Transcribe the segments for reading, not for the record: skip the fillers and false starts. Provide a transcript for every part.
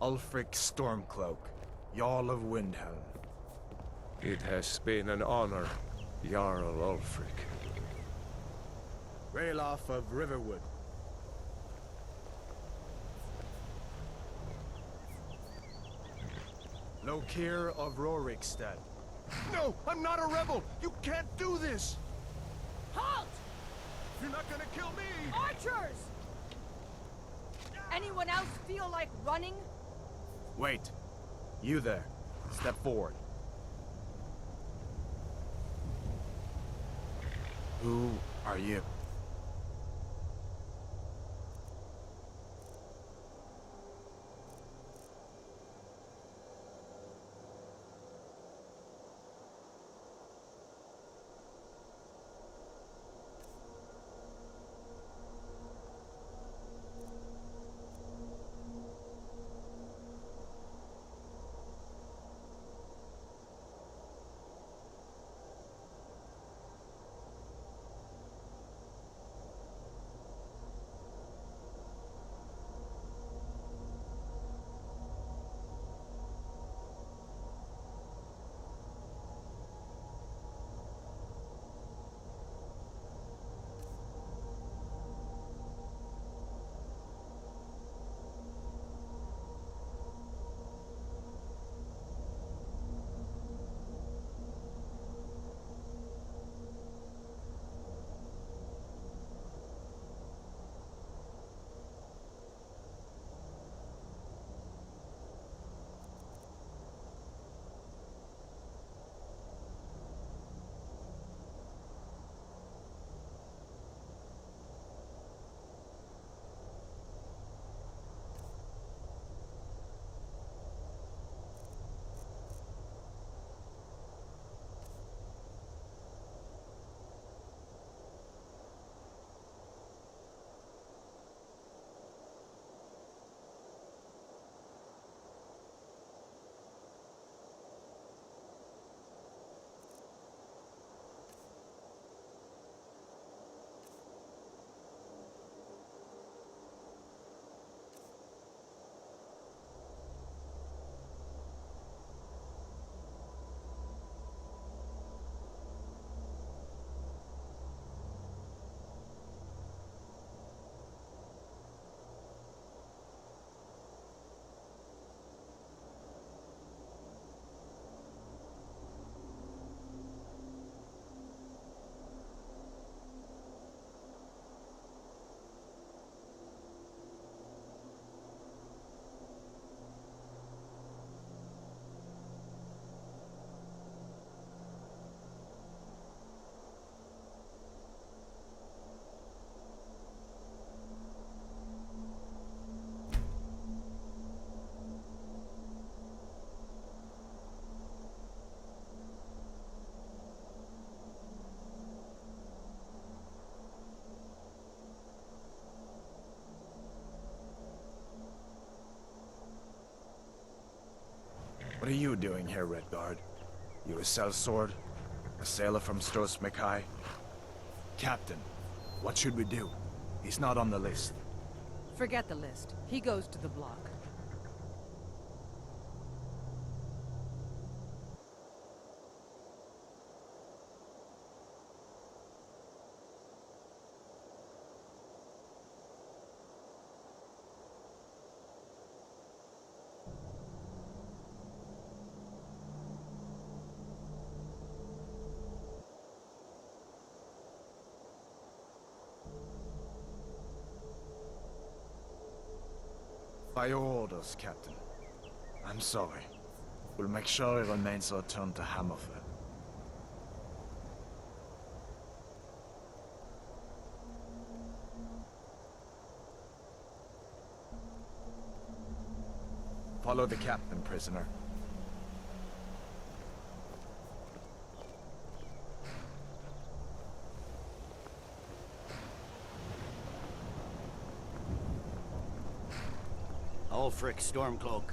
Ulfric Stormcloak, Jarl of Windhelm. It has been an honor, Jarl Ulfric. Ralof of Riverwood. Lokir of Rorikstead. No, I'm not a rebel! You can't do this! Halt! You're not gonna kill me! Archers! Anyone else feel like running? Wait. You there. Step forward. Who are you? What are you doing here, Redguard? You a sellsword? A sailor from Stros Mackay? Captain, what should we do? He's not on the list. Forget the list. He goes to the block. By your orders, Captain. I'm sorry. We'll make sure he remains returned to Hammerfell. Follow the captain, prisoner. Ulfric Stormcloak.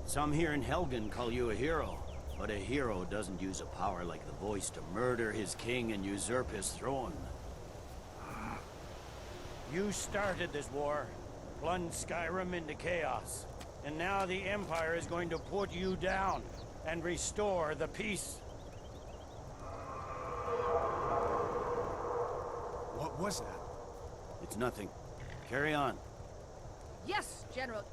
Some here in Helgen call you a hero, but a hero doesn't use a power like the voice to murder his king and usurp his throne. You started this war, plunged Skyrim into chaos. And now the Empire is going to put you down and restore the peace. What was that? It's nothing. Carry on. Yes, General.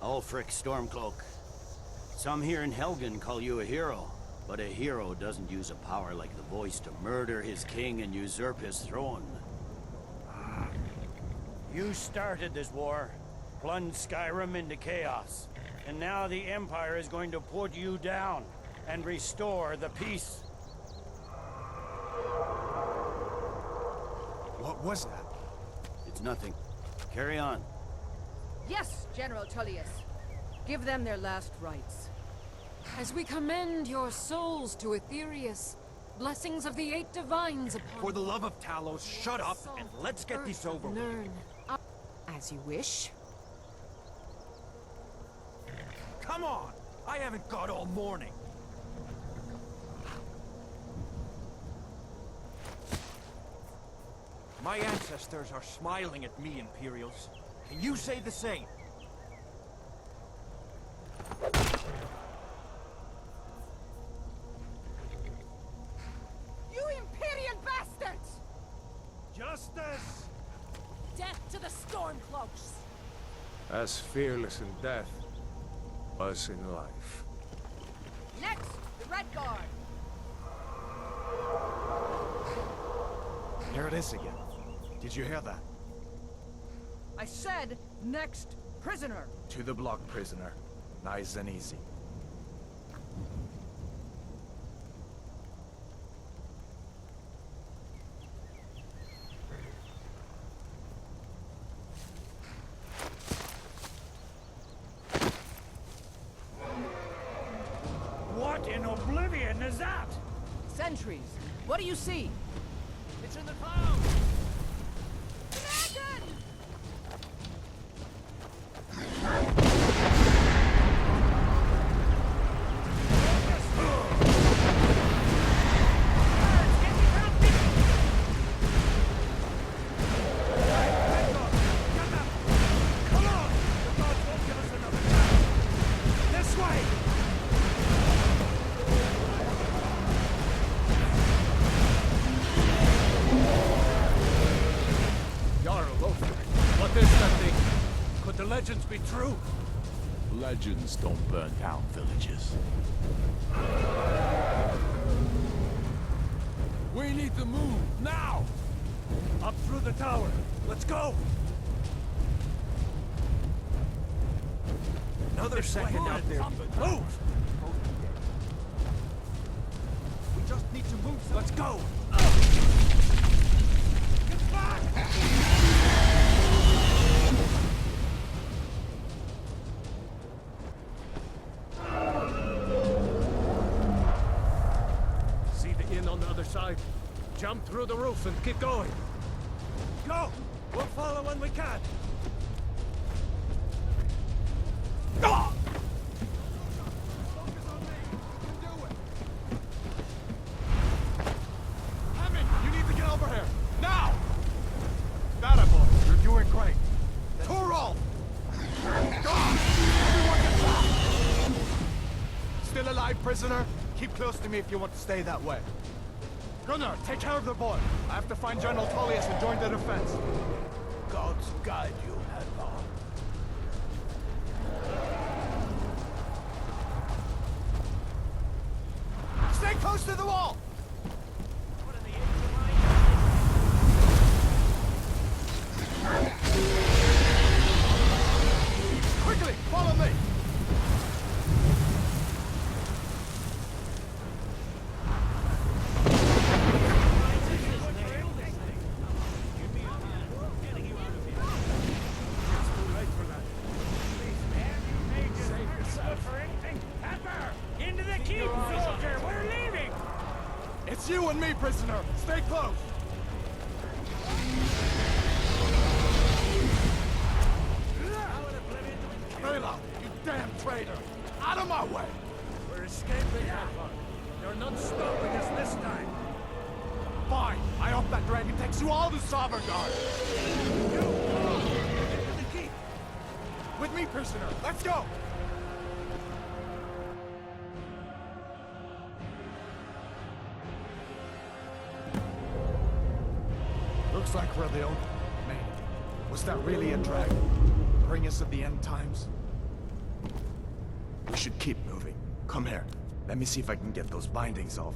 Ulfric Stormcloak. Some here in Helgen call you a hero, but a hero doesn't use a power like the voice to murder his king and usurp his throne. You started this war, plunged Skyrim into chaos, and now the Empire is going to put you down and restore the peace. What was that? It's nothing. Carry on. Yes, General Tullius. Give them their last rites. As we commend your souls to Aetherius, blessings of the 8 divines upon For the love of Talos, shut up and let's get this over with. Nern. As you wish. Come on! I haven't got all morning. My ancestors are smiling at me, Imperials. Can you say the same? You Imperial bastards! Justice! Death to the Stormcloaks! As fearless in death as in life. Next, the Red Guard. Here it is again. Did you hear that? I said, next prisoner. To the block, prisoner. Nice and easy. What in oblivion is that? Sentries. What do you see? It's in the clouds! Dragon! Come on! The gods won't give us another chance! This way! Jarl Lothar, what is that thing? Could the legends be true? Legends don't burn down villages. We need to move, now! Up through the tower. Let's go! Another second out there. Move! We just need to move. Let's go! Get back! See the inn on the other side? Jump through the roof and keep going. Go! We'll follow when we can. alive, prisoner? Keep close to me if you want to stay that way. Gunnar, take care of the boy. I have to find General Tullius and join the defense. Gods guide you, Hadvar. Stay close to the wall! Quickly, follow me! Into the keep, soldier! We're leaving! It's you and me, prisoner! Stay close! Bela, you damn traitor! Out of my way! We're escaping, Hadvar. You're not stopping us this time. Fine! I hope that dragon takes you all to Sovngarde! Into the keep! With me, prisoner! Let's go! Looks like we're the only... Man, was that really a dragon? Bring us at the end times? We should keep moving. Come here. Let me see if I can get those bindings off.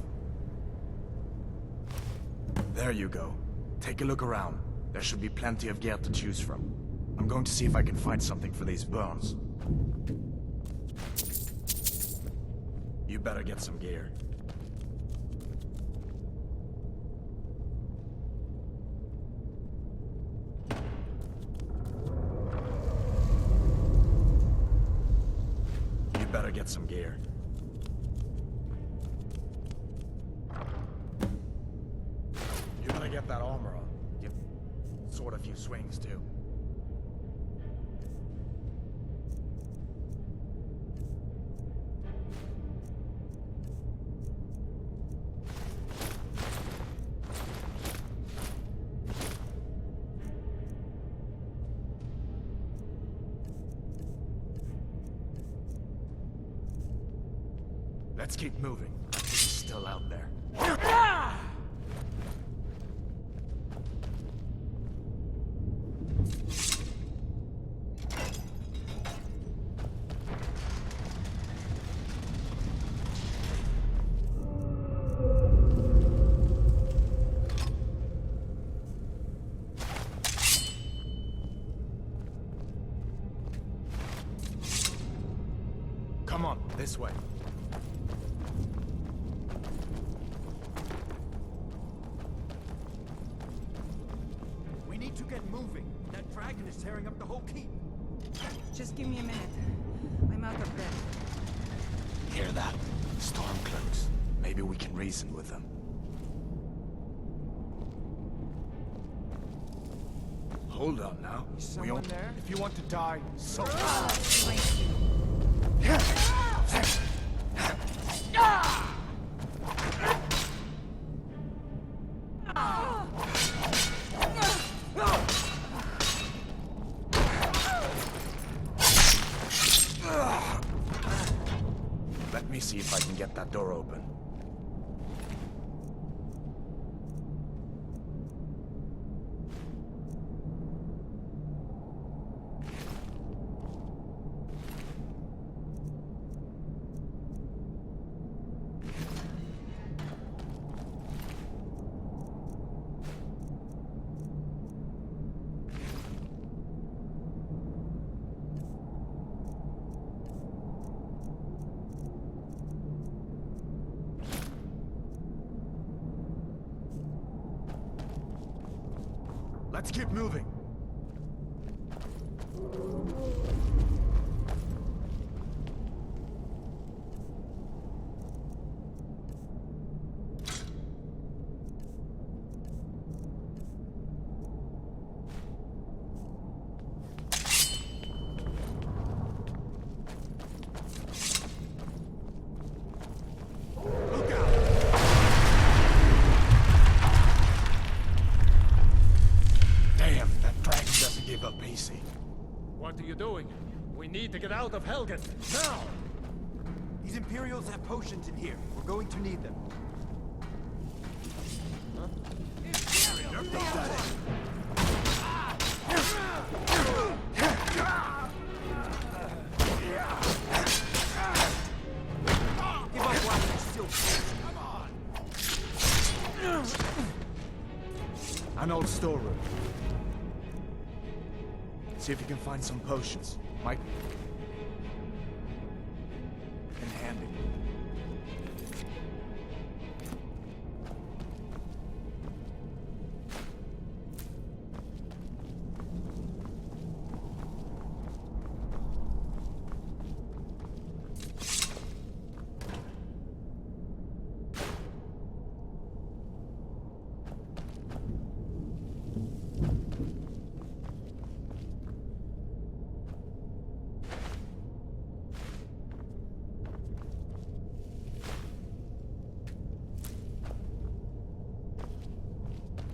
There you go. Take a look around. There should be plenty of gear to choose from. I'm going to see if I can find something for these burns. You better get some gear. You better get some gear. You better get that armor on. Give sword a few swings too. Let's keep moving. He's still out there. Come on, this way. We need to get moving. That dragon is tearing up the whole keep. Just give me a minute. I'm out of breath. Hear that? Stormcloaks. Maybe we can reason with them. Hold on now. Someone there? If you want to die, so... Let me see if I can get that door open. Let's keep moving. Look out! Damn, that dragon doesn't give up easy. What are you doing? We need to get out of Helgen, now! He's in Imperials have potions in here. We're going to need them. Give up while you still can. Come on! An old storeroom. See if you can find some potions. Mike. And handy.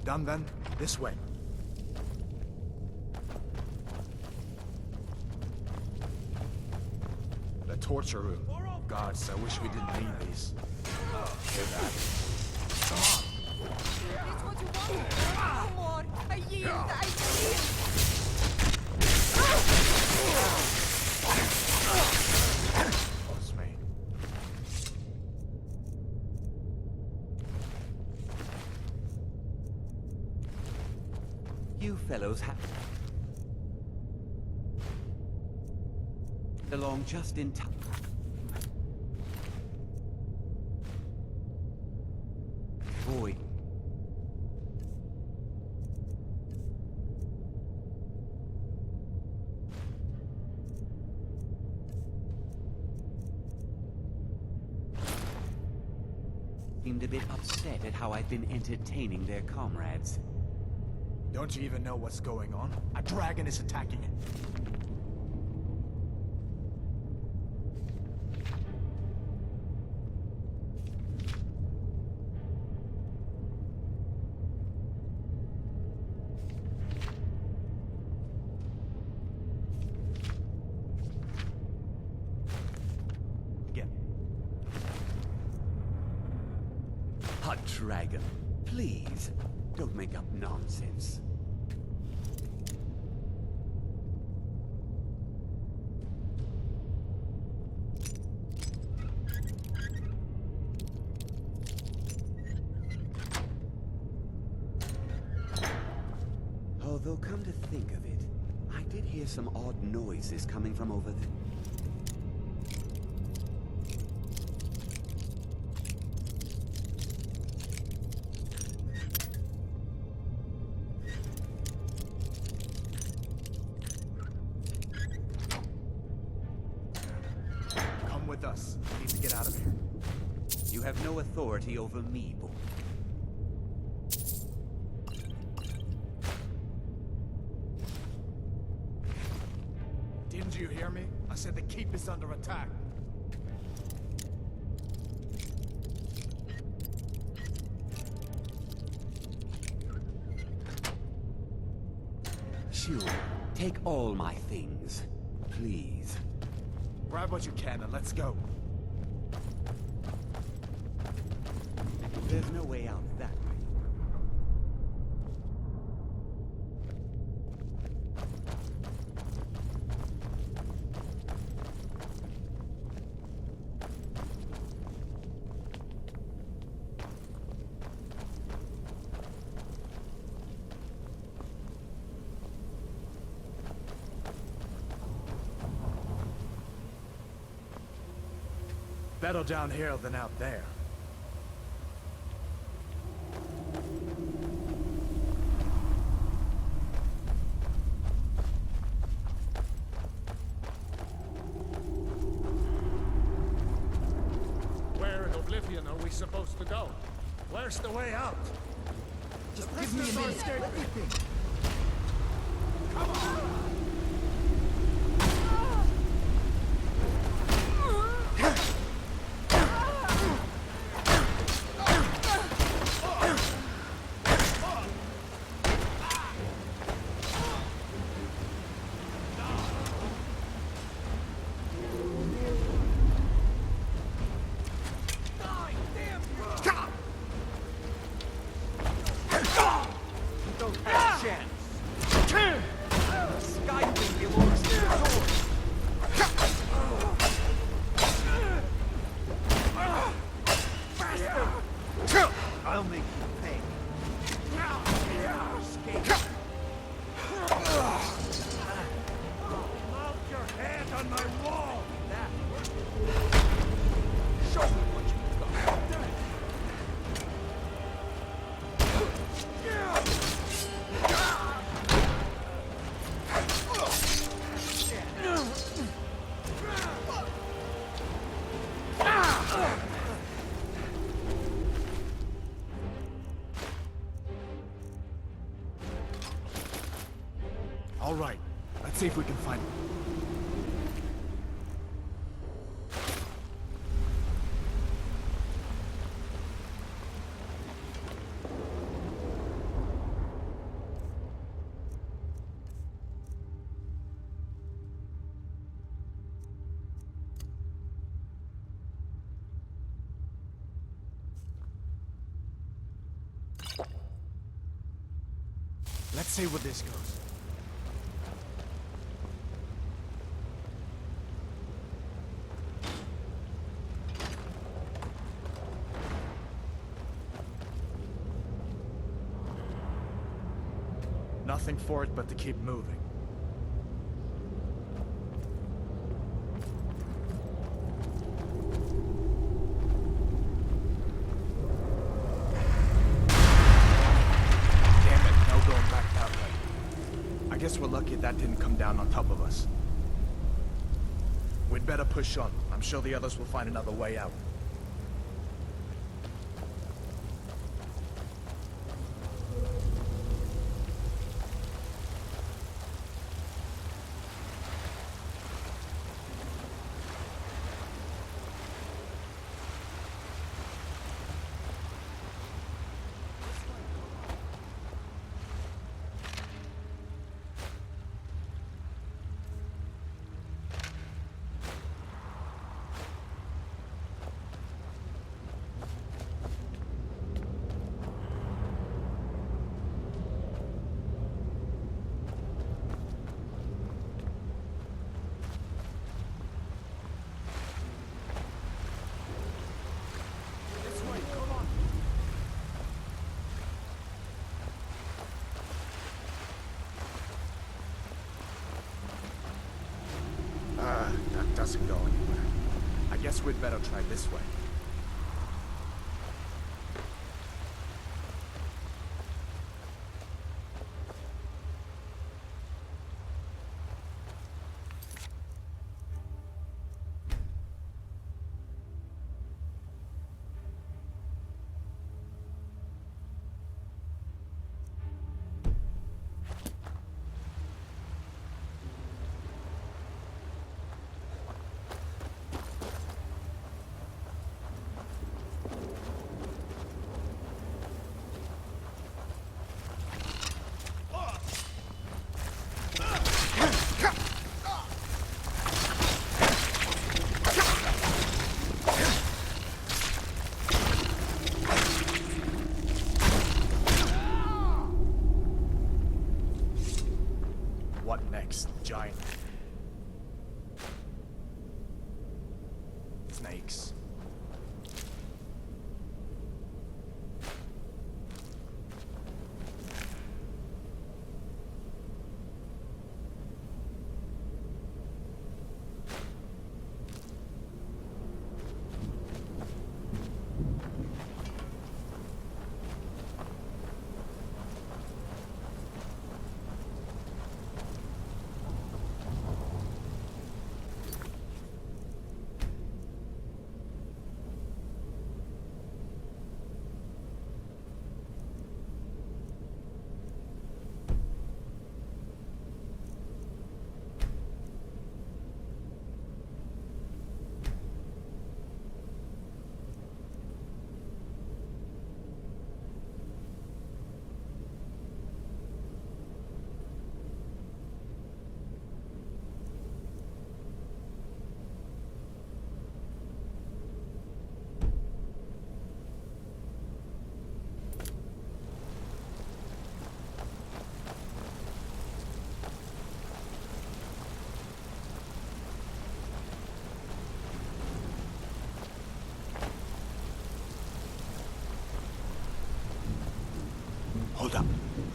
Done then? This way. The torture room. Gods, I wish we didn't need these. Hear that? Come on. It's what you want. No more. I yield. I yield. It's me. You fellows have along just in time. Boy. Seemed a bit upset at how I've been entertaining their comrades. Don't you even know what's going on? A dragon is attacking it. Again. A dragon. Please, don't make up nonsense. Although, come to think of it, I did hear some odd noises coming from over there. Come with us. We need to get out of here. You have no authority over me, boy. Didn't you hear me? I said the keep is under attack. Sure, take all my things, please. Grab what you can and let's go. There's no way out that way. Better down here than out there. Where in Oblivion are we supposed to go? Where's the way out? Just give me a minute. I'll make you pay. Escape. Mount your head on my wall! That show me what you got. All right, let's see if we can find him. Let's see where this goes. Nothing for it but to keep moving. Damn it, no going back that way. I guess we're lucky that didn't come down on top of us. We'd better push on. I'm sure the others will find another way out. That doesn't go anywhere. I guess we'd better try this way. What next, giant? Snakes.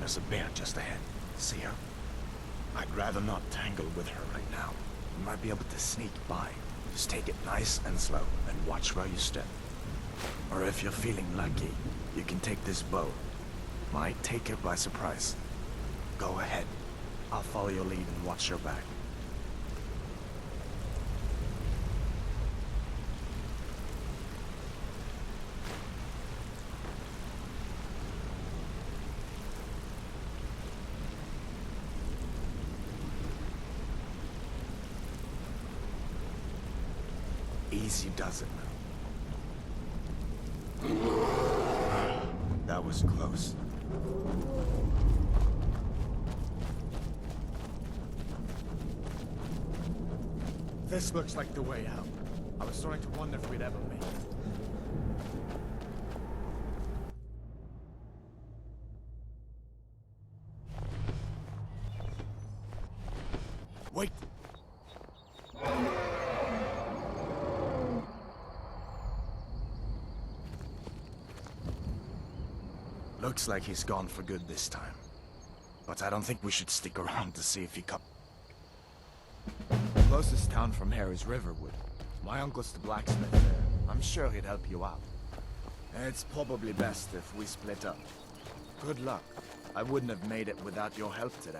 there's a bear just ahead. See her? I'd rather not tangle with her right now. You might be able to sneak by. Just take it nice and slow, and watch where you step. Or if you're feeling lucky, you can take this bow. Might take her by surprise. Go ahead. I'll follow your lead and watch your back. Easy does it now. That was close. This looks like the way out. I was starting to wonder if we'd ever make it. Wait! Looks like he's gone for good this time. But I don't think we should stick around to see if he comes. The closest town from here is Riverwood. My uncle's the blacksmith there. I'm sure he'd help you out. It's probably best if we split up. Good luck. I wouldn't have made it without your help today.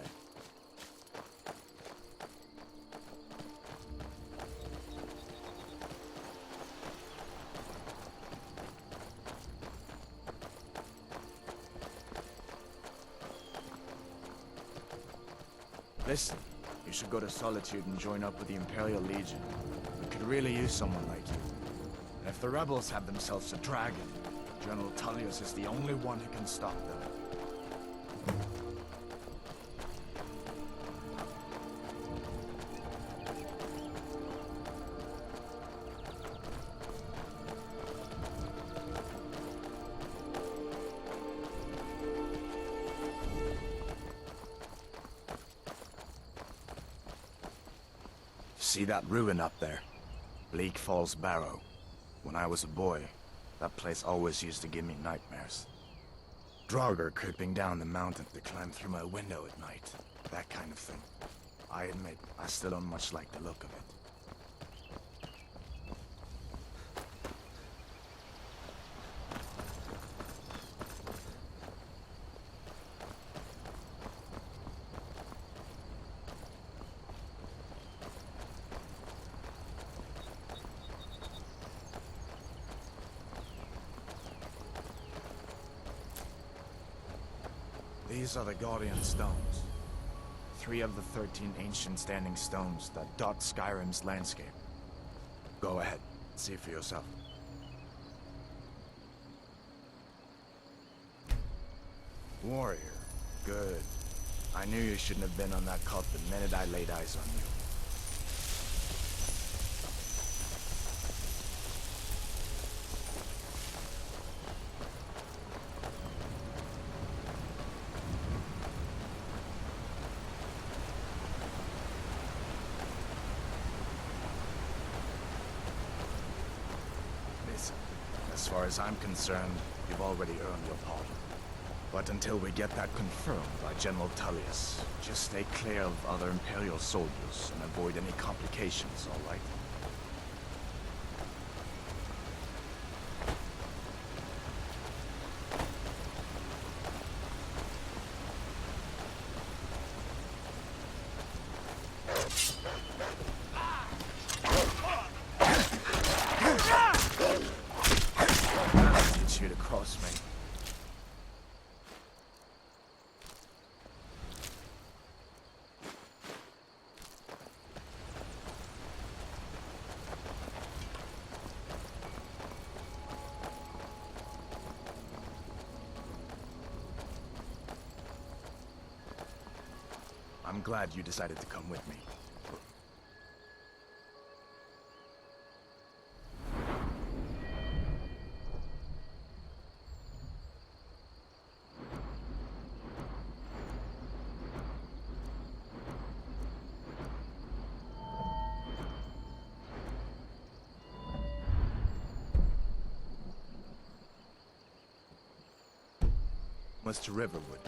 Listen, you should go to Solitude and join up with the Imperial Legion. We could really use someone like you. And if the rebels have themselves a dragon, General Tullius is the only one who can stop them. See that ruin up there? Bleak Falls Barrow. When I was a boy, that place always used to give me nightmares. Draugr creeping down the mountain to climb through my window at night. That kind of thing. I admit, I still don't much like the look of it. These are the Guardian Stones. 3 of the 13 ancient standing stones that dot Skyrim's landscape. Go ahead, see for yourself. Warrior. Good. I knew you shouldn't have been on that cult the minute I laid eyes on you. As far as I'm concerned, you've already earned your pardon. But until we get that confirmed by General Tullius, just stay clear of other Imperial soldiers and avoid any complications, all right? You to cross me. I'm glad you decided to come with me. Was to Riverwood.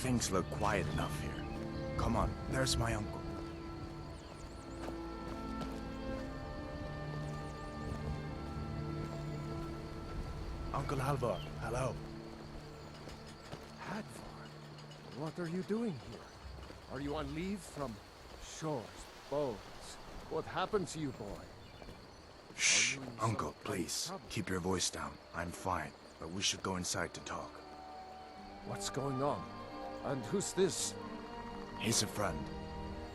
things look quiet enough here. Come on, there's my uncle. Uncle Halvor, hello. Hadvar, what are you doing here? Are you on leave from shores, boats? What happened to you, boy? Shh, you in Uncle, some kind of please. trouble? Keep your voice down. I'm fine, but we should go inside to talk. What's going on? And who's this? He's a friend.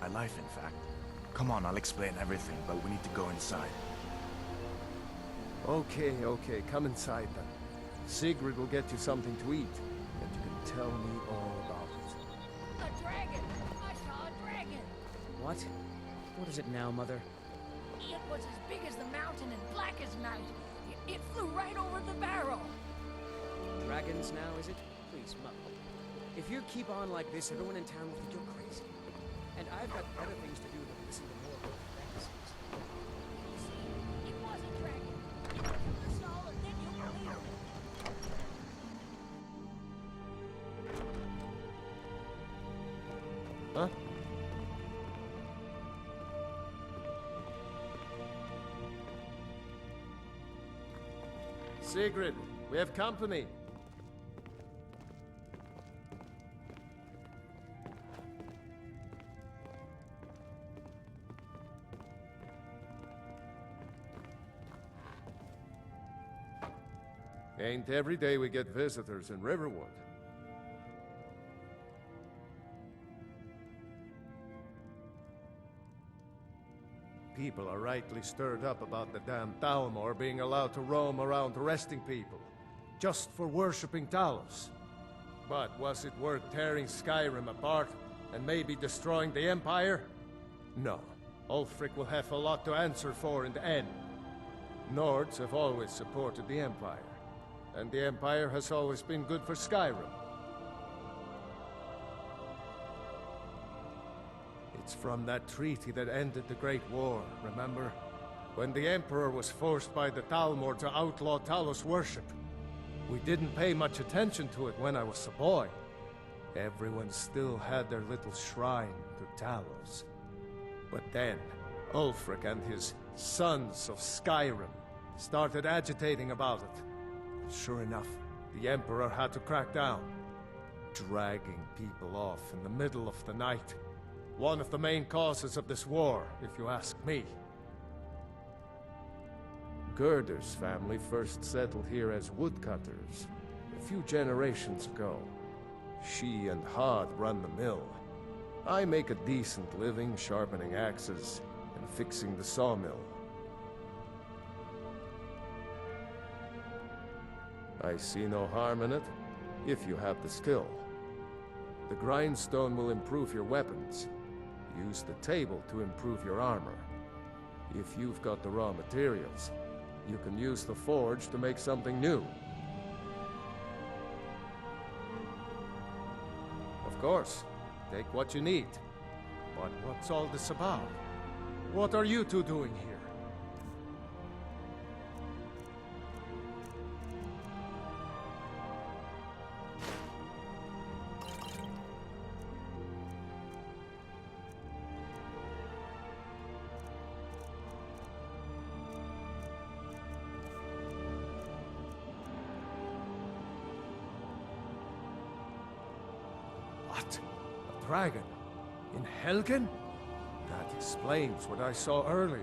My life, in fact. Come on, I'll explain everything, but we need to go inside. Okay, come inside then. Sigrid will get you something to eat, and you can tell me all about it. A dragon! I saw a dragon! What? What is it now, Mother? It was as big as the mountain and black as night. It flew right over the barrel. Dragons now, is it? Please, Mother. If you keep on like this, everyone in town will think you're crazy. And I've got better things to do than listen to more of your fantasies. You see, it was a dragon. If you listen all and then you'll believe it. Huh? Sigrid, we have company. Ain't every day we get visitors in Riverwood. People are rightly stirred up about the damn Thalmor being allowed to roam around arresting people, just for worshipping Talos. But was it worth tearing Skyrim apart and maybe destroying the Empire? No. Ulfric will have a lot to answer for in the end. Nords have always supported the Empire, and the Empire has always been good for Skyrim. It's from that treaty that ended the Great War, remember? When the Emperor was forced by the Thalmor to outlaw Talos worship. We didn't pay much attention to it when I was a boy. Everyone still had their little shrine to Talos. But then, Ulfric and his Sons of Skyrim started agitating about it. And sure enough, the Emperor had to crack down, dragging people off in the middle of the night. One of the main causes of this war, if you ask me. Gerder's family first settled here as woodcutters a few generations ago. She and Hod run the mill. I make a decent living sharpening axes and fixing the sawmill. I see no harm in it, if you have the skill. The grindstone will improve your weapons. Use the table to improve your armor. If you've got the raw materials, you can use the forge to make something new. Of course, take what you need. But what's all this about? What are you two doing here? What? A dragon? In Helgen? That explains what I saw earlier.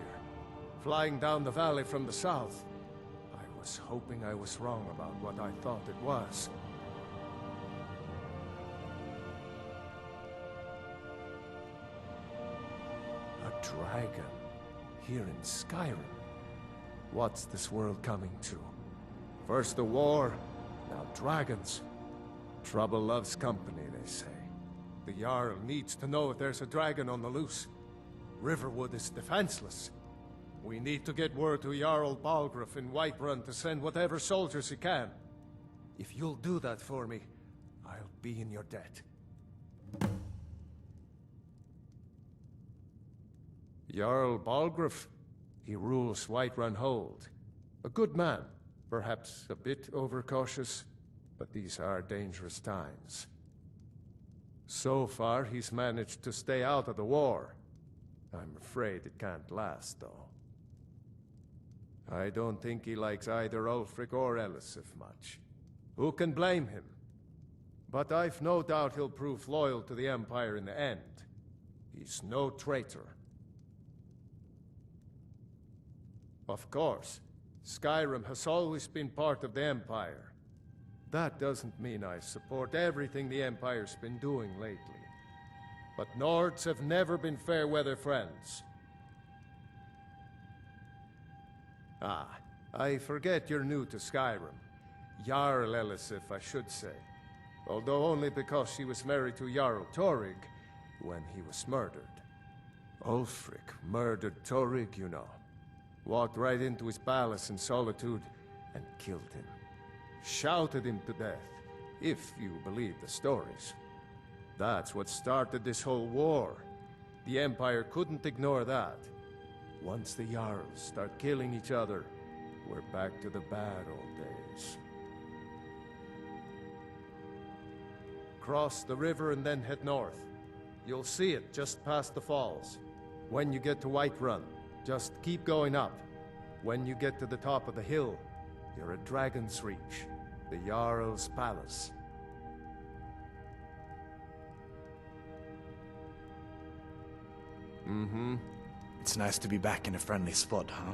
Flying down the valley from the south. I was hoping I was wrong about what I thought it was. A dragon? Here in Skyrim? What's this world coming to? First the war, now dragons. Trouble loves company, they say. The Jarl needs to know if there's a dragon on the loose. Riverwood is defenseless. We need to get word to Jarl Balgruuf in Whiterun to send whatever soldiers he can. If you'll do that for me, I'll be in your debt. Jarl Balgruuf, he rules Whiterun Hold. A good man, perhaps a bit overcautious, but these are dangerous times. So far, he's managed to stay out of the war. I'm afraid it can't last, though. I don't think he likes either Ulfric or Elisif much. Who can blame him? But I've no doubt he'll prove loyal to the Empire in the end. He's no traitor. Of course, Skyrim has always been part of the Empire. That doesn't mean I support everything the Empire's been doing lately. But Nords have never been fair-weather friends. Ah, I forget you're new to Skyrim. Jarl Elisif, I should say. Although only because she was married to Jarl Torrig when he was murdered. Ulfric murdered Torrig, you know. Walked right into his palace in Solitude and killed him. Shouted him to death, if you believe the stories. That's what started this whole war. The Empire couldn't ignore that. Once the Jarls start killing each other, we're back to the bad old days. Cross the river and then head north. You'll see it just past the falls. When you get to Whiterun, just keep going up. When you get to the top of the hill, you're at Dragon's Reach, the Jarl's palace. It's nice to be back in a friendly spot, huh?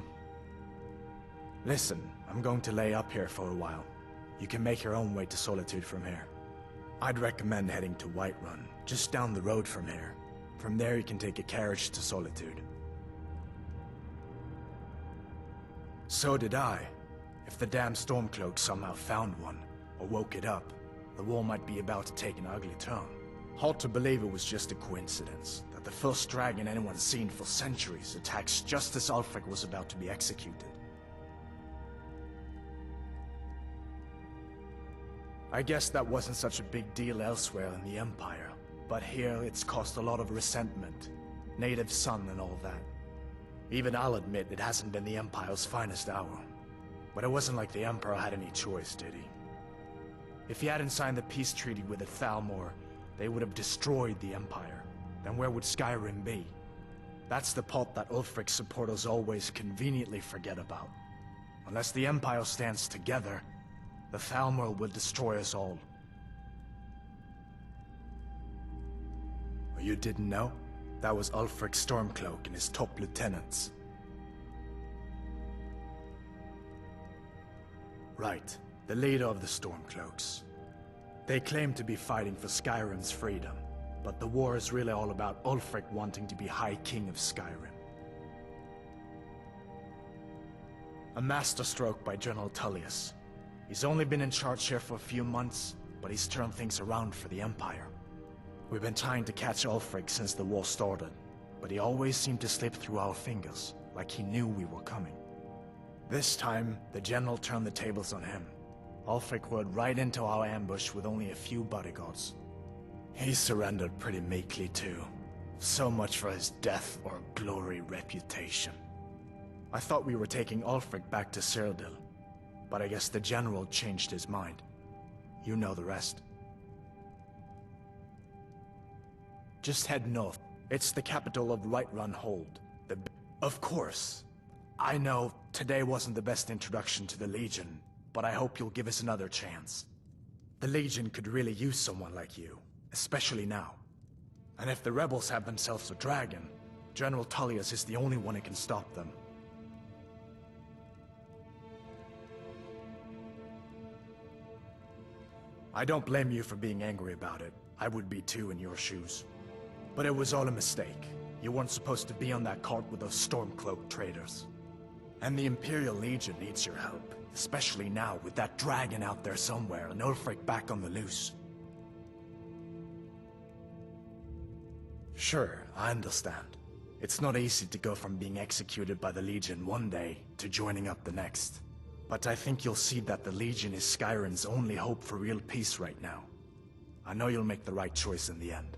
Listen, I'm going to lay up here for a while. You can make your own way to Solitude from here. I'd recommend heading to Whiterun, just down the road from here. From there you can take a carriage to Solitude. So did I. If the damn Stormcloak somehow found one, or woke it up, the war might be about to take an ugly turn. Hard to believe it was just a coincidence, that the first dragon anyone's seen for centuries attacks just as Ulfric was about to be executed. I guess that wasn't such a big deal elsewhere in the Empire, but here it's caused a lot of resentment. Native son and all that. Even I'll admit it hasn't been the Empire's finest hour. But it wasn't like the Emperor had any choice, did he? If he hadn't signed the peace treaty with the Thalmor, they would have destroyed the Empire. Then where would Skyrim be? That's the part that Ulfric's supporters always conveniently forget about. Unless the Empire stands together, the Thalmor will destroy us all. Oh, you didn't know? That was Ulfric Stormcloak and his top lieutenants. Right, the leader of the Stormcloaks. They claim to be fighting for Skyrim's freedom, but the war is really all about Ulfric wanting to be High King of Skyrim. A masterstroke by General Tullius. He's only been in charge here for a few months, but he's turned things around for the Empire. We've been trying to catch Ulfric since the war started, but he always seemed to slip through our fingers, like he knew we were coming. This time, the general turned the tables on him. Ulfric rode right into our ambush with only a few bodyguards. He surrendered pretty meekly too. So much for his death or glory reputation. I thought we were taking Ulfric back to Cyrodiil, but I guess the general changed his mind. You know the rest. Just head north. It's the capital of Whiterun Hold. Of course. I know today wasn't the best introduction to the Legion, but I hope you'll give us another chance. The Legion could really use someone like you, especially now. And if the rebels have themselves a dragon, General Tullius is the only one who can stop them. I don't blame you for being angry about it. I would be too in your shoes. But it was all a mistake. You weren't supposed to be on that cart with those Stormcloak traitors. And the Imperial Legion needs your help, especially now with that dragon out there somewhere and Ulfric back on the loose. Sure, I understand. It's not easy to go from being executed by the Legion one day to joining up the next. But I think you'll see that the Legion is Skyrim's only hope for real peace right now. I know you'll make the right choice in the end.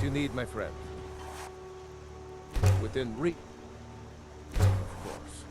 you need, my friend. Within reach, of course.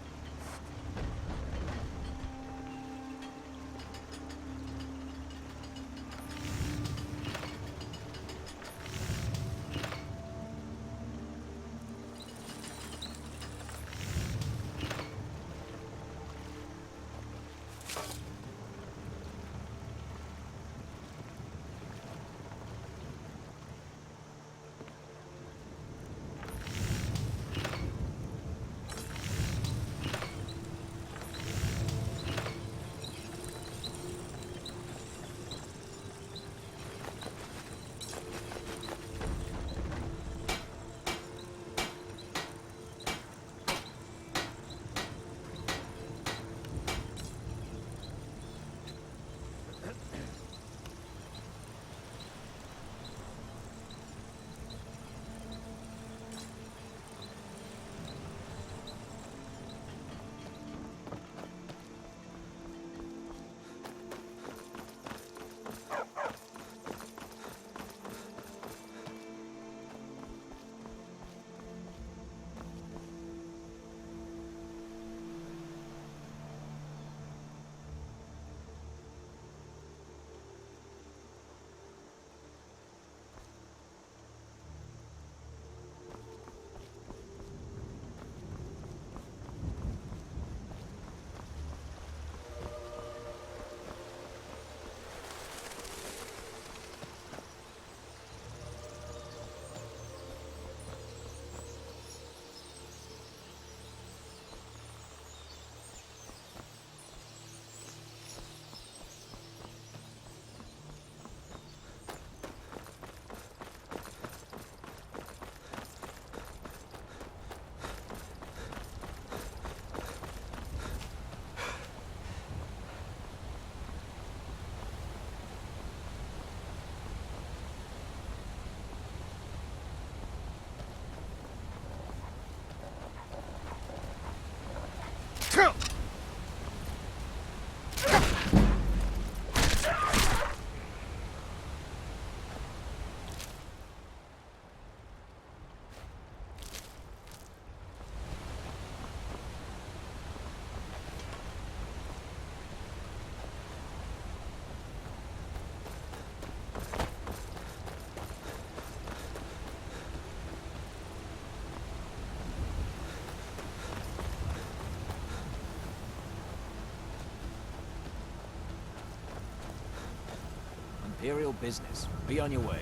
Imperial business. Be on your way.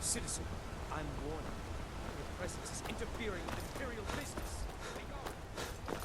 Citizen, I'm warning you. Your presence is interfering with Imperial business. Be gone.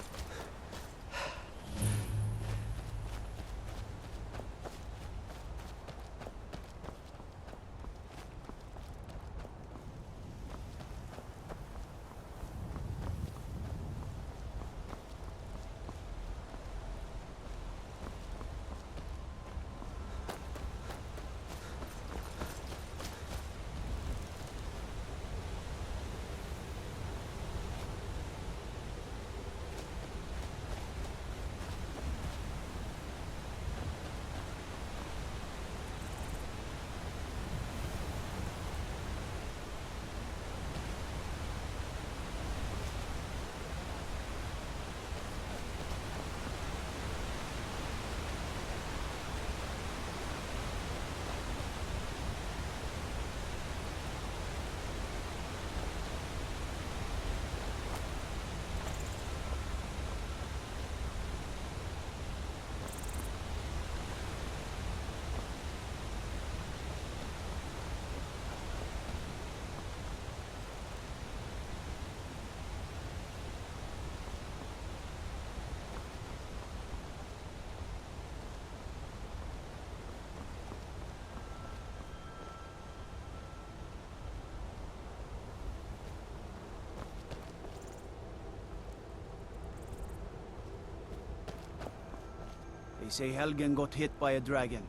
They say Helgen got hit by a dragon.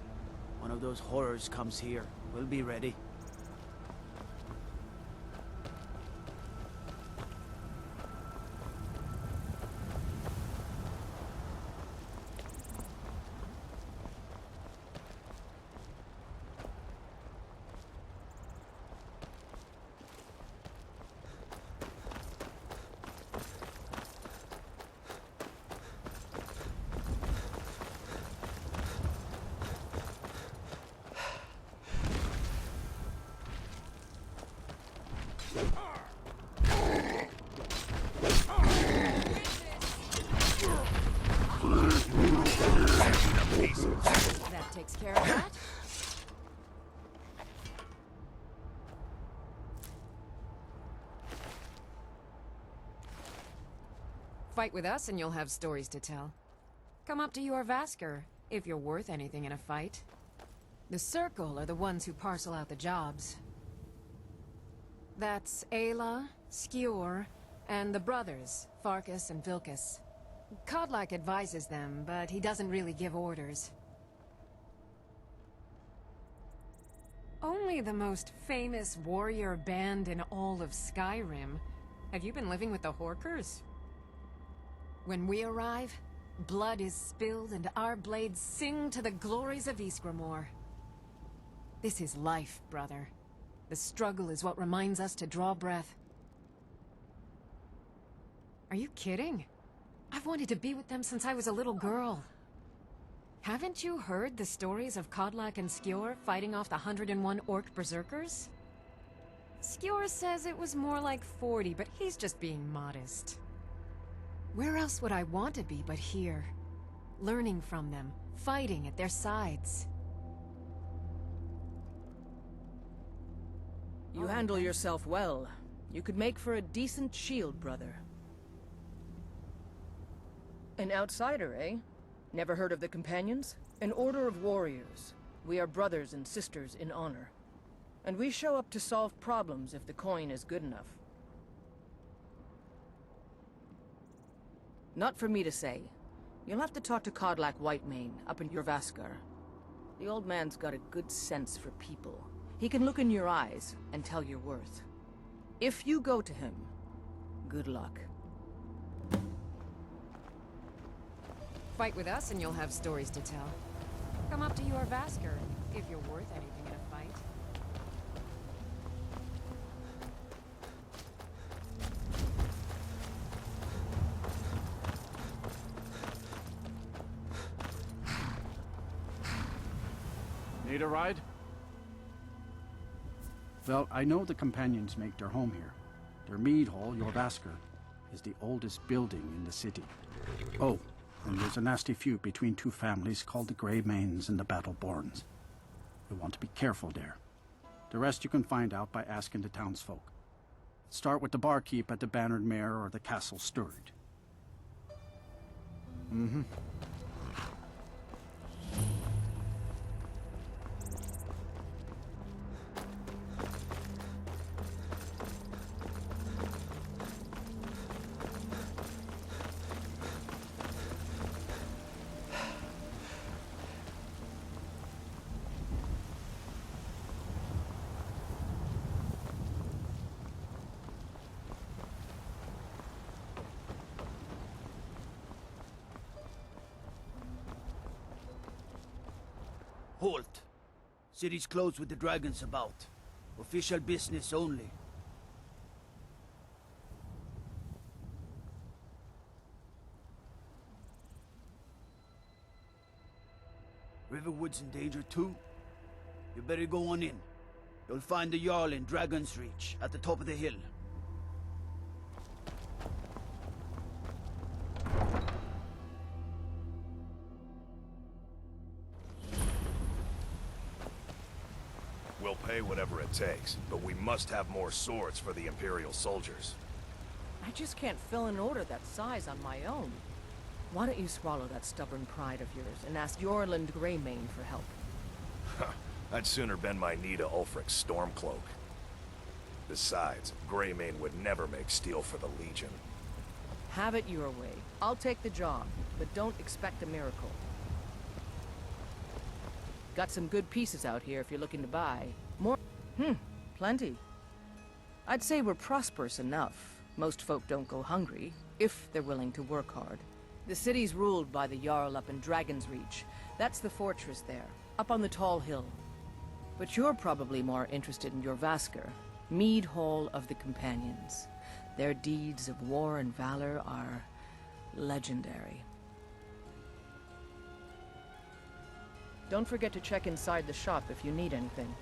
One of those horrors comes here. We'll be ready. That takes care of that. Fight with us and you'll have stories to tell. Come up to your Vasker, if you're worth anything in a fight. The Circle are the ones who parcel out the jobs. That's Ayla, Skjor, and the brothers, Farkas and Vilkas. Kodlak advises them, but he doesn't really give orders. Only the most famous warrior band in all of Skyrim. Have you been living with the Horkers? When we arrive, blood is spilled and our blades sing to the glories of Ysgramor. This is life, brother. The struggle is what reminds us to draw breath. Are you kidding? I've wanted to be with them since I was a little girl. Haven't you heard the stories of Kodlak and Skjor fighting off the 101 orc berserkers? Skjor says it was more like 40, but he's just being modest. Where else would I want to be but here? Learning from them, fighting at their sides. You handle yourself well. You could make for a decent shield, brother. An outsider, eh? Never heard of the Companions? An order of warriors. We are brothers and sisters in honor. And we show up to solve problems if the coin is good enough. Not for me to say. You'll have to talk to Kodlak Whitemane up in your Vaskar. The old man's got a good sense for people. He can look in your eyes and tell your worth. If you go to him, good luck. Fight with us and you'll have stories to tell. Come up to your Vasker, if you're worth anything in a fight. Need a ride? Well, I know the Companions make their home here. Their mead hall, your Vasker, is the oldest building in the city. Oh, and there's a nasty feud between two families called the Greymanes and the Battleborns. You'll want to be careful there. The rest you can find out by asking the townsfolk. Start with the barkeep at the Bannered Mare or the Castle Steward. Mm-hmm. Halt! City's closed with the dragons about. Official business only. Riverwood's in danger too? You better go on in. You'll find the Jarl in Dragon's Reach, at the top of the hill. We'll pay whatever it takes, but we must have more swords for the Imperial soldiers. I just can't fill an order that size on my own. Why don't you swallow that stubborn pride of yours and ask Yorland Greymane for help? I'd sooner bend my knee to Ulfric's Stormcloak. Besides, Greymane would never make steel for the Legion. Have it your way. I'll take the job, but don't expect a miracle. Got some good pieces out here if you're looking to buy. More? Plenty. I'd say we're prosperous enough. Most folk don't go hungry, if they're willing to work hard. The city's ruled by the Jarl up in Dragon's Reach. That's the fortress there, up on the tall hill. But you're probably more interested in your Vasker, Mead Hall of the Companions. Their deeds of war and valor are legendary. Don't forget to check inside the shop if you need anything.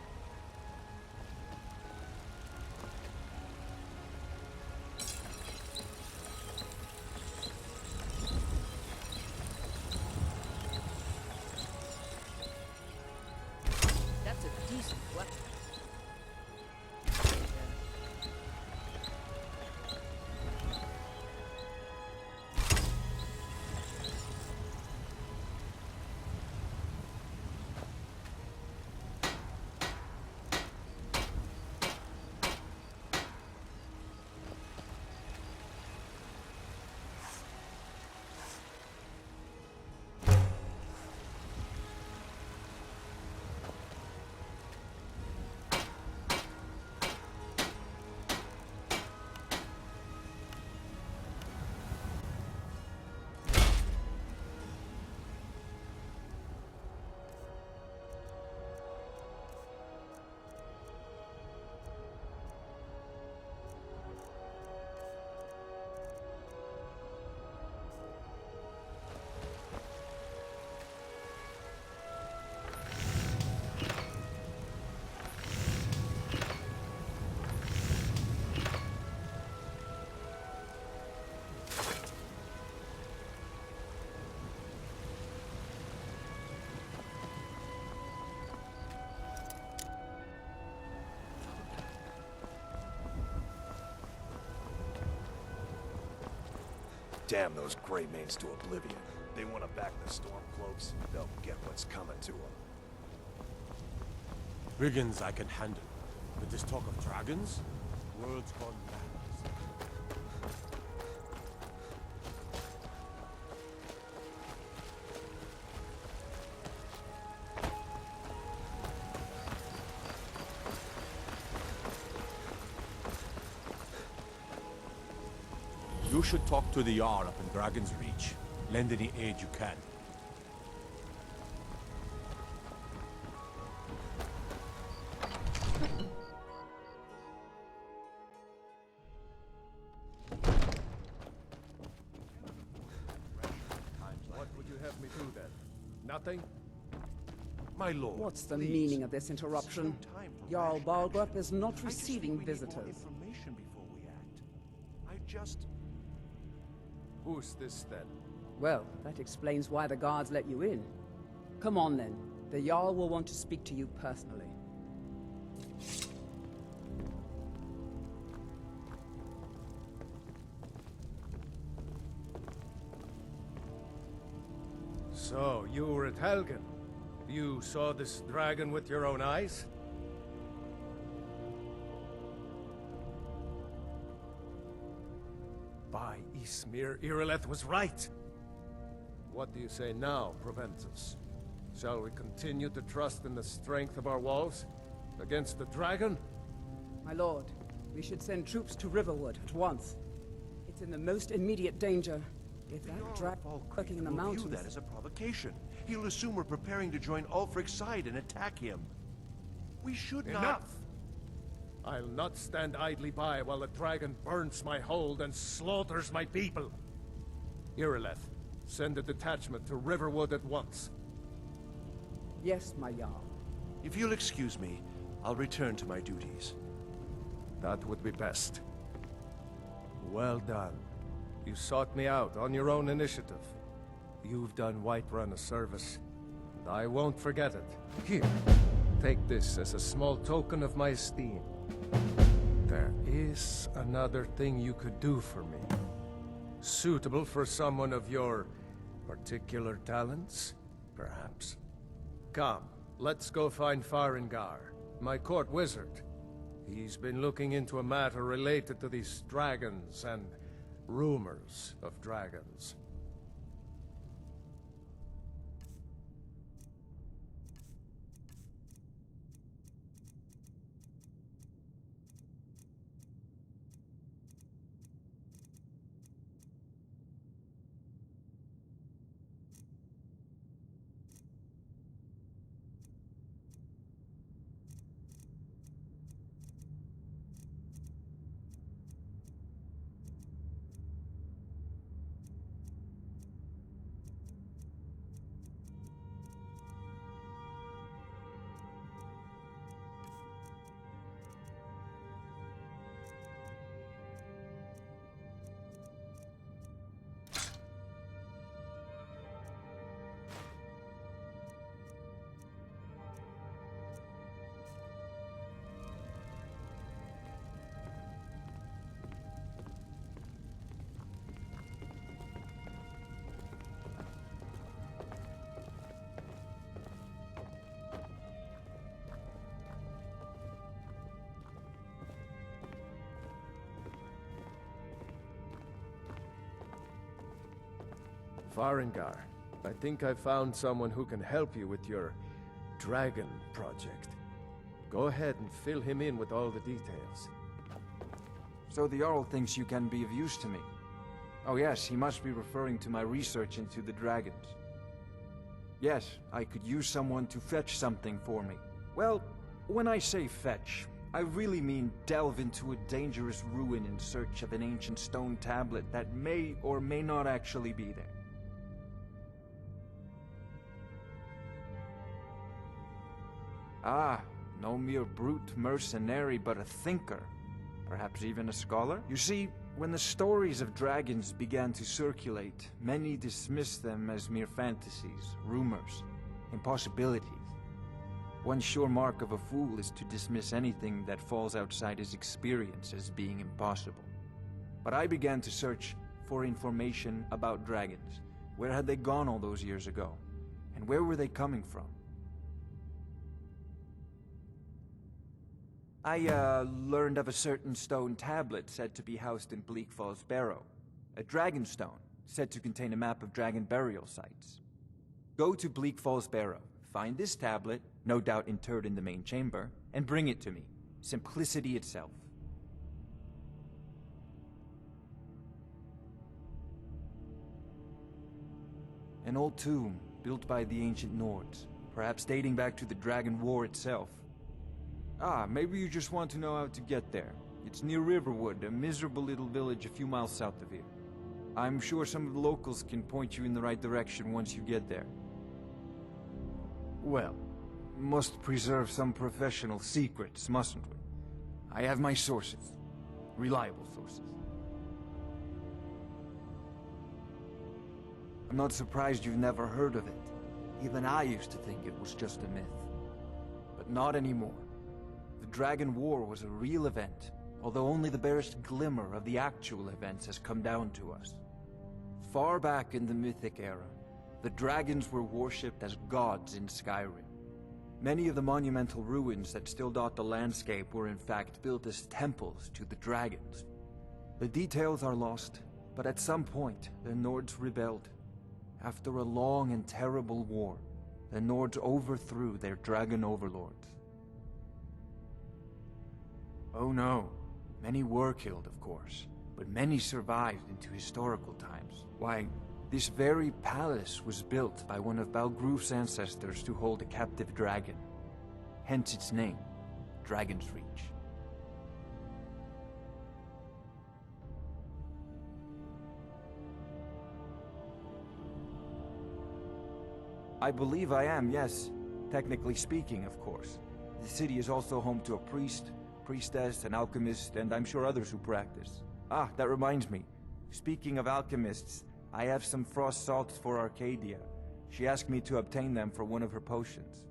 Damn those Greymanes to oblivion. They want to back the Stormcloaks, they'll get what's coming to them. Brigands I can handle, but this talk of dragons? World's gone mad. You should talk to the Jarl up in Dragon's Reach. Lend any aid you can. What would you have me do then? Nothing? My lord. What's the meaning of this interruption? Jarl Balgrup is not receiving visitors. Information before we act. I just... Who's this then? Well, that explains why the guards let you in. Come on then. The Jarl will want to speak to you personally. So, you were at Helgen. You saw this dragon with your own eyes? By Ysmir, Irileth was right! What do you say now, Proventus? Shall we continue to trust in the strength of our walls? Against the dragon? My lord, we should send troops to Riverwood at once. It's in the most immediate danger. If that dragon lurking in the mountains... view that as a provocation. He'll assume we're preparing to join Ulfric's side and attack him. We should not... Enough! I'll not stand idly by while the dragon burns my hold and slaughters my people. Irileth, send a detachment to Riverwood at once. Yes, my Jarl. If you'll excuse me, I'll return to my duties. That would be best. Well done. You sought me out on your own initiative. You've done Whiterun a service, and I won't forget it. Here, take this as a small token of my esteem. There is another thing you could do for me. Suitable for someone of your particular talents, perhaps. Come, let's go find Farengar, my court wizard. He's been looking into a matter related to these dragons and rumors of dragons. Farengar, I think I found someone who can help you with your dragon project. Go ahead and fill him in with all the details. So the Jarl thinks you can be of use to me. Oh yes, he must be referring to my research into the dragons. Yes, I could use someone to fetch something for me. Well, when I say fetch, I really mean delve into a dangerous ruin in search of an ancient stone tablet that may or may not actually be there. Ah, no mere brute mercenary, but a thinker. Perhaps even a scholar? You see, when the stories of dragons began to circulate, many dismissed them as mere fantasies, rumors, impossibilities. One sure mark of a fool is to dismiss anything that falls outside his experience as being impossible. But I began to search for information about dragons. Where had they gone all those years ago? And where were they coming from? I learned of a certain stone tablet said to be housed in Bleak Falls Barrow. A dragon stone, said to contain a map of dragon burial sites. Go to Bleak Falls Barrow, find this tablet, no doubt interred in the main chamber, and bring it to me. Simplicity itself. An old tomb, built by the ancient Nords, perhaps dating back to the Dragon War itself. Ah, maybe you just want to know how to get there. It's near Riverwood, a miserable little village a few miles south of here. I'm sure some of the locals can point you in the right direction once you get there. Well, must preserve some professional secrets, mustn't we? I have my sources. Reliable sources. I'm not surprised you've never heard of it. Even I used to think it was just a myth. But not anymore. The Dragon War was a real event, although only the barest glimmer of the actual events has come down to us. Far back in the Mythic era, the dragons were worshipped as gods in Skyrim. Many of the monumental ruins that still dot the landscape were in fact built as temples to the dragons. The details are lost, but at some point, the Nords rebelled. After a long and terrible war, the Nords overthrew their dragon overlords. Oh no, many were killed, of course, but many survived into historical times. Why, this very palace was built by one of Balgroof's ancestors to hold a captive dragon. Hence its name, Dragon's Reach. I believe I am, yes. Technically speaking, of course. The city is also home to a priest, priestess, an alchemist, and I'm sure others who practice. Ah, that reminds me. Speaking of alchemists, I have some frost salts for Arcadia. She asked me to obtain them for one of her potions.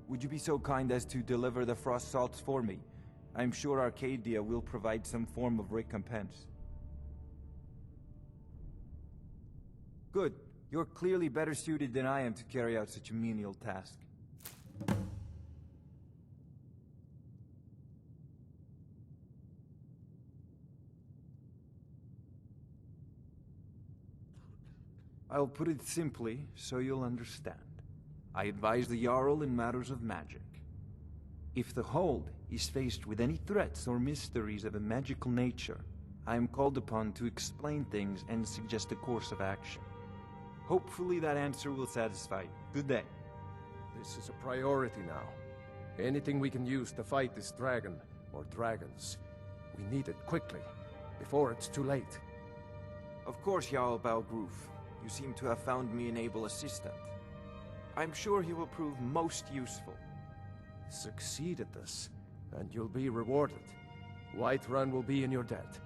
Would you be so kind as to deliver the frost salts for me? I'm sure Arcadia will provide some form of recompense. Good. You're clearly better suited than I am to carry out such a menial task. I'll put it simply, so you'll understand. I advise the Jarl in matters of magic. If the Hold is faced with any threats or mysteries of a magical nature, I am called upon to explain things and suggest a course of action. Hopefully that answer will satisfy you. Good day. This is a priority now. Anything we can use to fight this dragon, or dragons, we need it quickly, before it's too late. Of course, Jarl Balgroof. You seem to have found me an able assistant. I'm sure he will prove most useful. Succeed at this, and you'll be rewarded. Whiterun will be in your debt.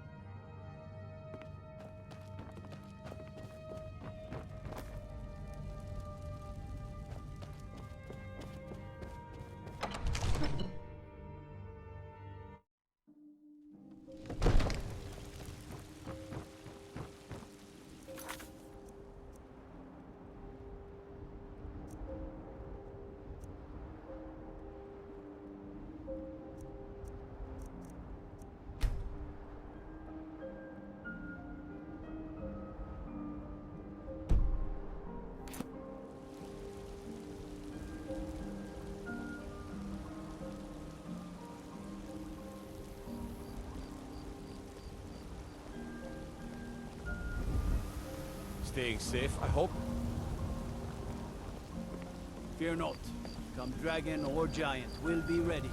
Staying safe, I hope? Fear not. Come dragon or giant, we'll be ready.